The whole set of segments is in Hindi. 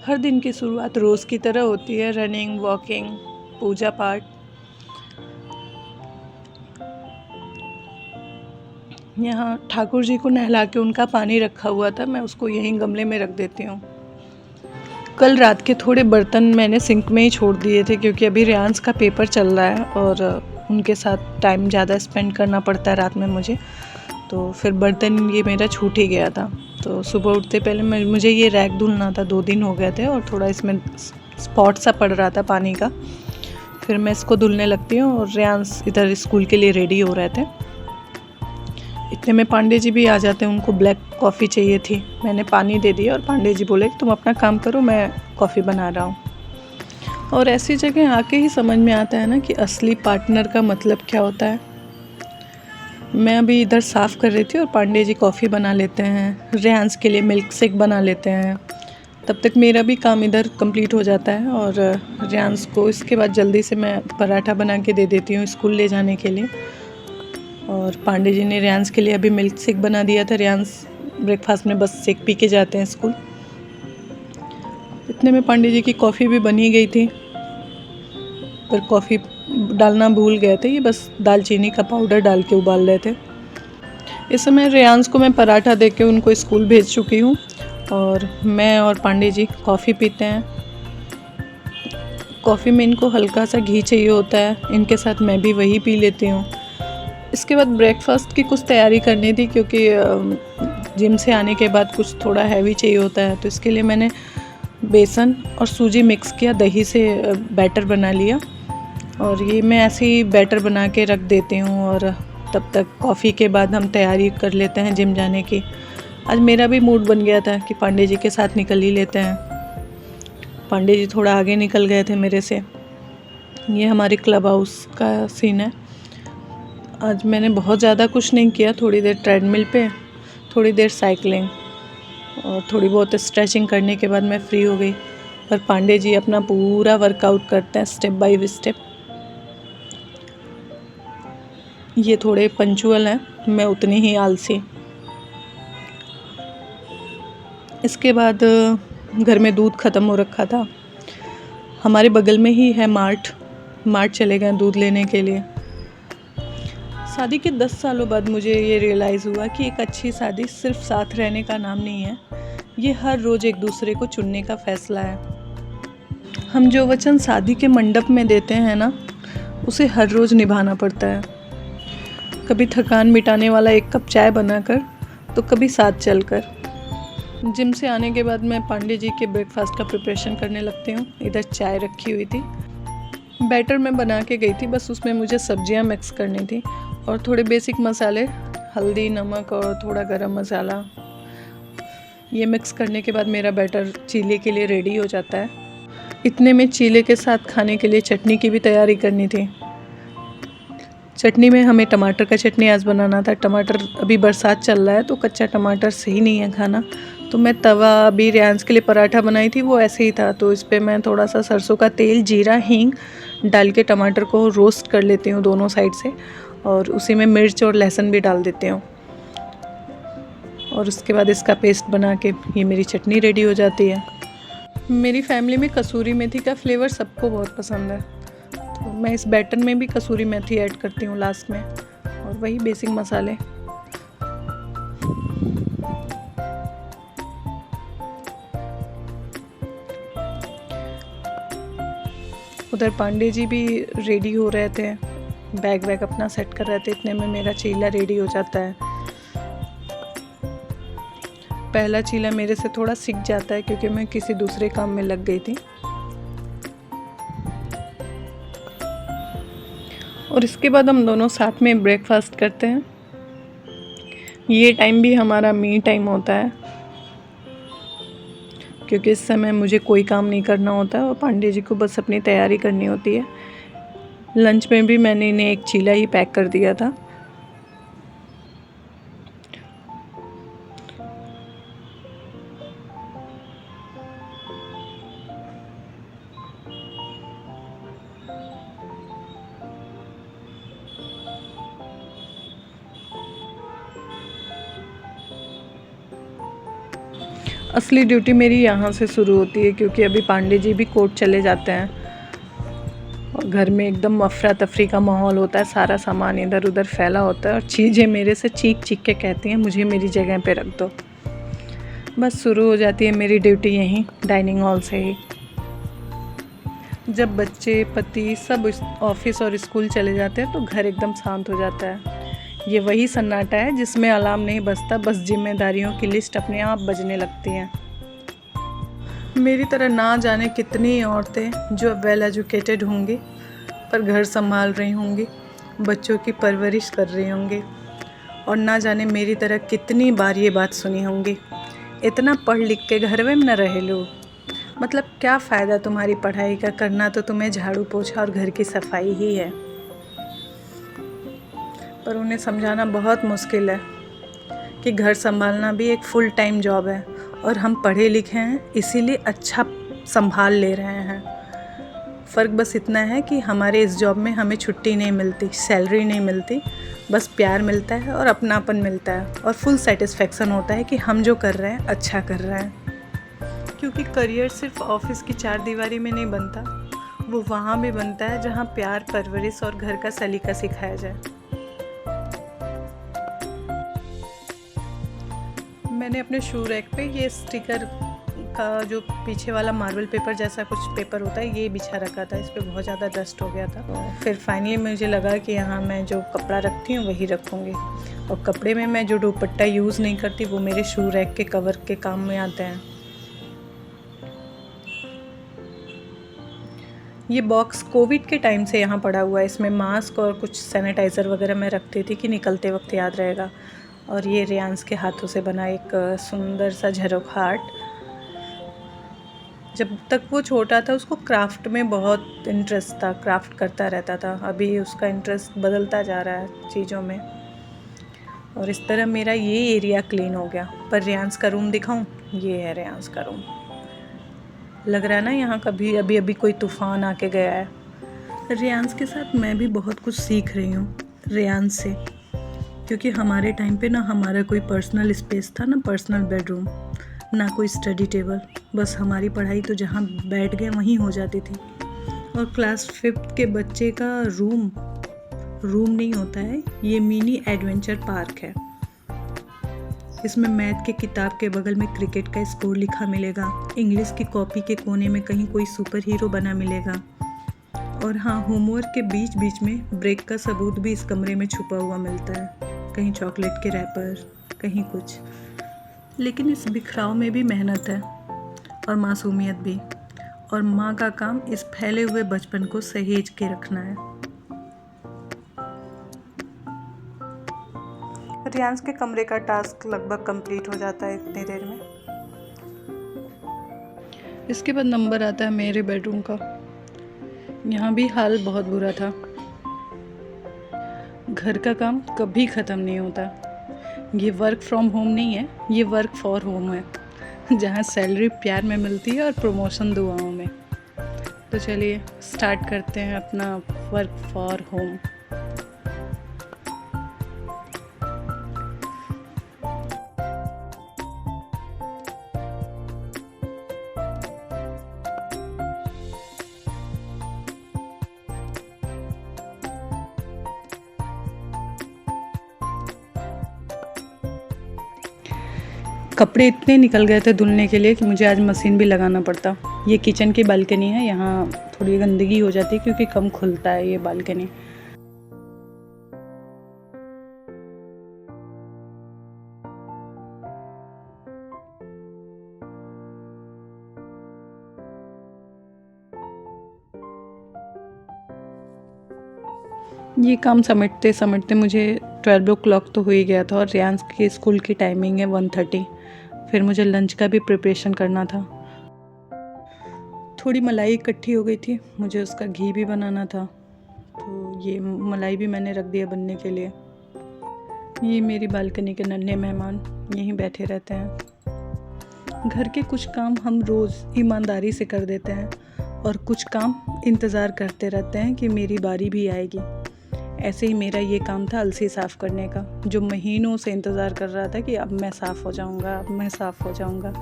हर दिन की शुरुआत रोज़ की तरह होती है, रनिंग, वॉकिंग, पूजा पाठ। यहाँ ठाकुर जी को नहला के उनका पानी रखा हुआ था, मैं उसको यहीं गमले में रख देती हूँ। कल रात के थोड़े बर्तन मैंने सिंक में ही छोड़ दिए थे, क्योंकि अभी रेयांस का पेपर चल रहा है और उनके साथ टाइम ज़्यादा स्पेंड करना पड़ता है रात में मुझे, तो फिर बर्तन ये मेरा छूट ही गया था। तो सुबह उठते पहले मुझे ये रैक धुलना था, 2 दिन हो गए थे और थोड़ा इसमें स्पॉट सा पड़ रहा था पानी का। फिर मैं इसको धुलने लगती हूँ और रेयांस इधर स्कूल के लिए रेडी हो रहे थे। इतने में पांडे जी भी आ जाते हैं, उनको ब्लैक कॉफ़ी चाहिए थी। मैंने पानी दे दिया और पांडे जी बोले तुम अपना काम करो, मैं कॉफ़ी बना रहा हूँ। और ऐसी जगह आके ही समझ में आता है ना कि असली पार्टनर का मतलब क्या होता है। मैं अभी इधर साफ़ कर रही थी और पांडे जी कॉफ़ी बना लेते हैं, रेयांस के लिए मिल्क शेक बना लेते हैं। तब तक मेरा भी काम इधर कंप्लीट हो जाता है और रेयांस को इसके बाद जल्दी से मैं पराठा बना के दे देती हूँ स्कूल ले जाने के लिए। और पांडे जी ने रेयांस के लिए अभी मिल्क शेक बना दिया था। रेयांस ब्रेकफास्ट में बस शेक पी के जाते हैं स्कूल। इतने में पांडे जी की कॉफ़ी भी बनी गई थी, पर कॉफ़ी डालना भूल गए थे। ये बस दालचीनी का पाउडर डाल के उबाल रहे थे। इस समय रेयांस को मैं पराठा दे के उनको स्कूल भेज चुकी हूँ और मैं और पांडे जी कॉफ़ी पीते हैं। कॉफ़ी में इनको हल्का सा घी चाहिए होता है, इनके साथ मैं भी वही पी लेती हूँ। इसके बाद ब्रेकफास्ट की कुछ तैयारी करनी थी, क्योंकि जिम से आने के बाद कुछ थोड़ा हैवी चाहिए होता है, तो इसके लिए मैंने बेसन और सूजी मिक्स किया, दही से बैटर बना लिया और ये मैं ऐसे ही बैटर बना के रख देती हूँ। और तब तक कॉफ़ी के बाद हम तैयारी कर लेते हैं जिम जाने की। आज मेरा भी मूड बन गया था कि पांडे जी के साथ निकल ही लेते हैं। पांडे जी थोड़ा आगे निकल गए थे मेरे से। ये हमारे क्लब हाउस का सीन है। आज मैंने बहुत ज़्यादा कुछ नहीं किया, थोड़ी देर ट्रेडमिल पे, थोड़ी देर साइकिलिंग और थोड़ी बहुत स्ट्रेचिंग करने के बाद मैं फ्री हो गई। पर पांडे जी अपना पूरा वर्कआउट करते हैं स्टेप बाय स्टेप। ये थोड़े पंचुअल हैं, मैं उतनी ही आलसी। इसके बाद घर में दूध ख़त्म हो रखा था। हमारे बगल में ही है मार्ट चले गए दूध लेने के लिए। शादी के 10 सालों बाद मुझे ये रियलाइज़ हुआ कि एक अच्छी शादी सिर्फ साथ रहने का नाम नहीं है, ये हर रोज़ एक दूसरे को चुनने का फ़ैसला है। हम जो वचन शादी के मंडप में देते हैं ना, उसे हर रोज़ निभाना पड़ता है। कभी थकान मिटाने वाला एक कप चाय बनाकर, तो कभी साथ चलकर। जिम से आने के बाद मैं पांडे जी के ब्रेकफास्ट का प्रिपरेशन करने लगती हूँ। इधर चाय रखी हुई थी, बैटर मैं बना के गई थी, बस उसमें मुझे सब्जियां मिक्स करनी थी और थोड़े बेसिक मसाले, हल्दी, नमक और थोड़ा गरम मसाला। ये मिक्स करने के बाद मेरा बैटर चीले के लिए रेडी हो जाता है। इतने में चीले के साथ खाने के लिए चटनी की भी तैयारी करनी थी। चटनी में हमें टमाटर का चटनी आज बनाना था। टमाटर अभी बरसात चल रहा है तो कच्चा टमाटर सही नहीं है खाना। तो मैं तवा अभी रेयांस के लिए पराठा बनाई थी, वो ऐसे ही था, तो इस पर मैं थोड़ा सा सरसों का तेल, जीरा, हींग डाल के टमाटर को रोस्ट कर लेती हूँ दोनों साइड से और उसी में मिर्च और लहसुन भी डाल देती हूँ और उसके बाद इसका पेस्ट बना के ये मेरी चटनी रेडी हो जाती है। मेरी फैमिली में कसूरी मेथी का फ्लेवर सबको बहुत पसंद है, तो मैं इस बैटर में भी कसूरी मेथी ऐड करती हूँ लास्ट में और वही बेसिक मसाले। उधर पांडे जी भी रेडी हो रहे थे, बैग वैग अपना सेट कर रहे थे। इतने में मेरा चीला रेडी हो जाता है। पहला चीला मेरे से थोड़ा सिक जाता है क्योंकि मैं किसी दूसरे काम में लग गई थी। और इसके बाद हम दोनों साथ में ब्रेकफास्ट करते हैं। ये टाइम भी हमारा मी टाइम होता है, क्योंकि इस समय मुझे कोई काम नहीं करना होता है और पांडे जी को बस अपनी तैयारी करनी होती है। लंच में भी मैंने इन्हें एक चीला ही पैक कर दिया था। असली ड्यूटी मेरी यहाँ से शुरू होती है, क्योंकि अभी पांडे जी भी कोर्ट चले जाते हैं और घर में एकदम अफरा तफरी का माहौल होता है। सारा सामान इधर उधर फैला होता है और चीज़ें मेरे से चीख चीख के कहती हैं मुझे मेरी जगह पे रख दो। बस शुरू हो जाती है मेरी ड्यूटी यहीं डाइनिंग हॉल से ही। जब बच्चे पति सब ऑफिस और स्कूल चले जाते हैं तो घर एकदम शांत हो जाता है। ये वही सन्नाटा है जिसमें अलार्म नहीं बजता, बस जिम्मेदारियों की लिस्ट अपने आप बजने लगती है। मेरी तरह ना जाने कितनी औरतें जो वेल एजुकेटेड होंगी पर घर संभाल रही होंगी, बच्चों की परवरिश कर रही होंगी, और ना जाने मेरी तरह कितनी बार ये बात सुनी होंगी, इतना पढ़ लिख के घर में न रहे लोग, मतलब क्या फ़ायदा तुम्हारी पढ़ाई का, करना तो तुम्हें झाड़ू पोछा और घर की सफाई ही है। पर उन्हें समझाना बहुत मुश्किल है कि घर संभालना भी एक फुल टाइम जॉब है और हम पढ़े लिखे हैं इसीलिए अच्छा संभाल ले रहे हैं। फ़र्क बस इतना है कि हमारे इस जॉब में हमें छुट्टी नहीं मिलती, सैलरी नहीं मिलती, बस प्यार मिलता है और अपनापन मिलता है और फुल सेटिस्फेक्शन होता है कि हम जो कर रहे हैं अच्छा कर रहे हैं। क्योंकि करियर सिर्फ ऑफिस की चार दीवारी में नहीं बनता, वो वहाँ भी बनता है जहाँ प्यार, परवरिश और घर का सलीका सिखाया जाए। मैंने अपने शू रैक पे ये स्टिकर का जो पीछे वाला मार्बल पेपर जैसा कुछ पेपर होता है ये बिछा रखा था। इस पर बहुत ज़्यादा डस्ट हो गया था। फिर फाइनली मुझे लगा कि यहाँ मैं जो कपड़ा रखती हूँ वही रखूँगी, और कपड़े में मैं जो दुपट्टा यूज़ नहीं करती वो मेरे शू रैक के कवर के काम में आते हैं। ये बॉक्स कोविड के टाइम से यहाँ पड़ा हुआ है। इसमें मास्क और कुछ सैनिटाइज़र वगैरह मैं रखती थी कि निकलते वक्त याद रहेगा। और ये रियांस के हाथों से बना एक सुंदर सा झरोख हार्ट। जब तक वो छोटा था उसको क्राफ्ट में बहुत इंटरेस्ट था, क्राफ्ट करता रहता था। अभी उसका इंटरेस्ट बदलता जा रहा है चीज़ों में, और इस तरह मेरा ये एरिया क्लीन हो गया। पर रियांस का रूम दिखाऊं? ये है रियांस का रूम। लग रहा है ना यहाँ कभी अभी कोई तूफ़ान आके गया है। रियांस के साथ मैं भी बहुत कुछ सीख रही हूँ रियांस से, क्योंकि हमारे टाइम पे ना हमारा कोई पर्सनल स्पेस था, ना पर्सनल बेडरूम, ना कोई स्टडी टेबल। बस हमारी पढ़ाई तो जहाँ बैठ गए वहीं हो जाती थी। और क्लास 5th के बच्चे का रूम नहीं होता है, ये मिनी एडवेंचर पार्क है। इसमें मैथ के किताब के बगल में क्रिकेट का स्कोर लिखा मिलेगा, इंग्लिश की कॉपी के कोने में कहीं कोई सुपर हीरो बना मिलेगा, और हाँ, होमवर्क के बीच बीच में ब्रेक का सबूत भी इस कमरे में छुपा हुआ मिलता है। कहीं चॉकलेट के रैपर, कहीं कुछ। लेकिन इस बिखराव में भी मेहनत है और मासूमियत भी, और माँ का काम इस फैले हुए बचपन को सहेज के रखना है। रियांस के कमरे का टास्क लगभग कंप्लीट हो जाता है इतनी देर में। इसके बाद नंबर आता है मेरे बेडरूम का। यहाँ भी हाल बहुत बुरा था। घर का काम कभी ख़त्म नहीं होता। ये वर्क फ्रॉम होम नहीं है, ये वर्क फॉर होम है, जहाँ सैलरी प्यार में मिलती है और प्रमोशन दुआओं में। तो चलिए स्टार्ट करते हैं अपना वर्क फॉर होम। कपड़े इतने निकल गए थे धुलने के लिए कि मुझे आज मशीन भी लगाना पड़ता। ये किचन की बालकनी है, यहाँ थोड़ी गंदगी हो जाती है क्योंकि कम खुलता है ये बालकनी। ये काम समेटते समेटते मुझे 12 o'clock तो हो ही गया था, और रियांस की स्कूल की टाइमिंग है 1:30। फिर मुझे लंच का भी प्रिपरेशन करना था। थोड़ी मलाई इकट्ठी हो गई थी, मुझे उसका घी भी बनाना था, तो ये मलाई भी मैंने रख दिया बनने के लिए। ये मेरी बालकनी के नन्हे मेहमान यहीं बैठे रहते हैं। घर के कुछ काम हम रोज़ ईमानदारी से कर देते हैं, और कुछ काम इंतज़ार करते रहते हैं कि मेरी बारी भी आएगी। ऐसे ही मेरा ये काम था अलसी साफ़ करने का, जो महीनों से इंतज़ार कर रहा था कि अब मैं साफ़ हो जाऊंगा, अब मैं साफ़ हो जाऊंगा।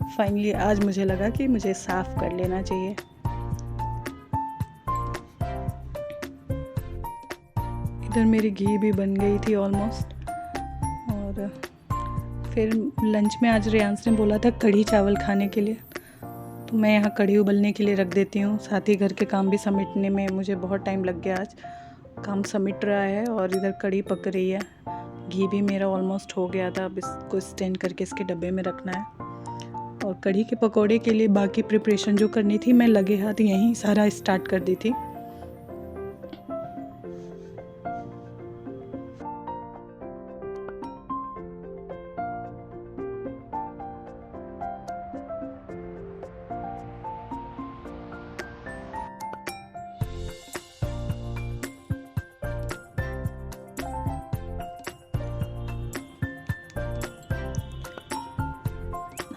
फाइनली आज मुझे लगा कि मुझे साफ़ कर लेना चाहिए। इधर मेरी घी भी बन गई थी ऑलमोस्ट। और फिर लंच में आज रियांस ने बोला था कढ़ी चावल खाने के लिए, तो मैं यहाँ कढ़ी उबलने के लिए रख देती हूँ। साथ ही घर के काम भी समेटने में मुझे बहुत टाइम लग गया। आज काम समेट रहा है और इधर कढ़ी पक रही है। घी भी मेरा ऑलमोस्ट हो गया था, अब इसको स्टैंड करके इसके डब्बे में रखना है। और कढ़ी के पकोड़े के लिए बाकी प्रिपरेशन जो करनी थी मैं लगे हाथ यहीं सारा स्टार्ट कर दी थी।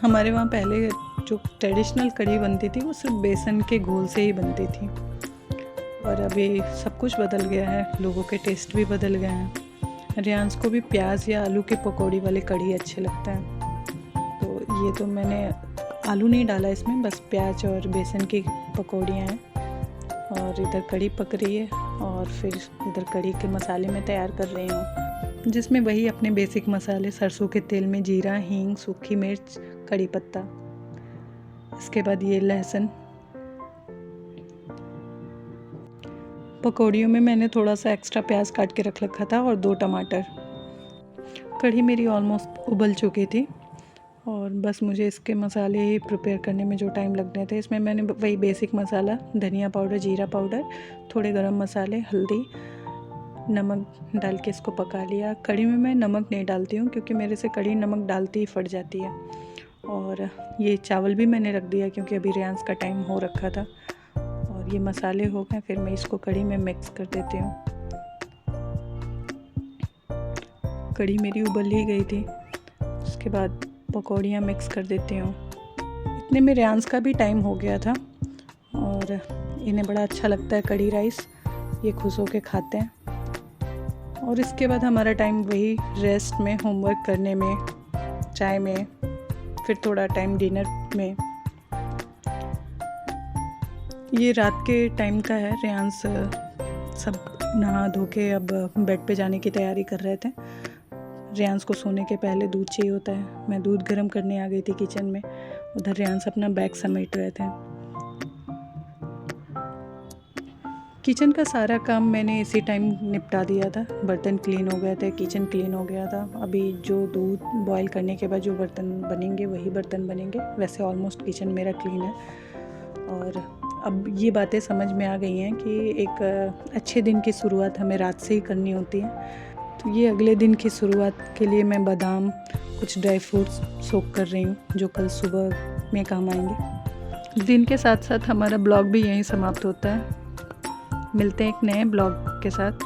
हमारे वहाँ पहले जो ट्रेडिशनल कढ़ी बनती थी वो सिर्फ बेसन के घोल से ही बनती थी, और अभी सब कुछ बदल गया है, लोगों के टेस्ट भी बदल गए हैं। रियांस को भी प्याज या आलू के पकौड़ी वाले कढ़ी अच्छे लगते हैं, तो ये तो मैंने आलू नहीं डाला इसमें, बस प्याज और बेसन की पकौड़ियाँ हैं। और इधर कढ़ी पक रही है और फिर इधर कढ़ी के मसाले मैं तैयार कर रही हूँ, जिसमें वही अपने बेसिक मसाले, सरसों के तेल में जीरा, हींग, सूखी मिर्च, कड़ी पत्ता, इसके बाद ये लहसुन। पकौड़ियों में मैंने थोड़ा सा एक्स्ट्रा प्याज काट के रख रखा था और 2 टमाटर। कढ़ी मेरी ऑलमोस्ट उबल चुकी थी और बस मुझे इसके मसाले ही प्रिपेयर करने में जो टाइम लगने थे, इसमें मैंने वही बेसिक मसाला, धनिया पाउडर, जीरा पाउडर, थोड़े गरम मसाले, हल्दी, नमक डाल के इसको पका लिया। कढ़ी में मैं नमक नहीं डालती हूँ क्योंकि मेरे से कढ़ी नमक डालती ही फट जाती है। और ये चावल भी मैंने रख दिया क्योंकि अभी रियांस का टाइम हो रखा था। और ये मसाले हो गए, फिर मैं इसको कढ़ी में मिक्स कर देती हूँ। कढ़ी मेरी उबल ही गई थी, उसके बाद पकौड़ियाँ मिक्स कर देती हूँ। इतने में रियांस का भी टाइम हो गया था और इन्हें बड़ा अच्छा लगता है कढ़ी राइस, ये खुश होके खाते हैं। और इसके बाद हमारा टाइम वही रेस्ट में, होमवर्क करने में, चाय में, फिर थोड़ा टाइम डिनर में। ये रात के टाइम का है। रियांस सब नहा धो के अब बेड पे जाने की तैयारी कर रहे थे। रियांस को सोने के पहले दूध चाहिए होता है। मैं दूध गर्म करने आ गई थी किचन में, उधर रियांस अपना बैग समेट रहे थे। किचन का सारा काम मैंने इसी टाइम निपटा दिया था। बर्तन क्लीन हो गए थे, किचन क्लीन हो गया था। अभी जो दूध बॉईल करने के बाद जो बर्तन बनेंगे वही बर्तन बनेंगे। वैसे ऑलमोस्ट किचन मेरा क्लीन है। और अब ये बातें समझ में आ गई हैं कि एक अच्छे दिन की शुरुआत हमें रात से ही करनी होती है। तो ये अगले दिन की शुरुआत के लिए मैं बादाम, कुछ ड्राई फ्रूट्स सोक कर रही हूँ जो कल सुबह में काम आएंगे। दिन के साथ साथ हमारा ब्लॉग भी यहीं समाप्त होता है। मिलते हैं एक नए ब्लॉग के साथ।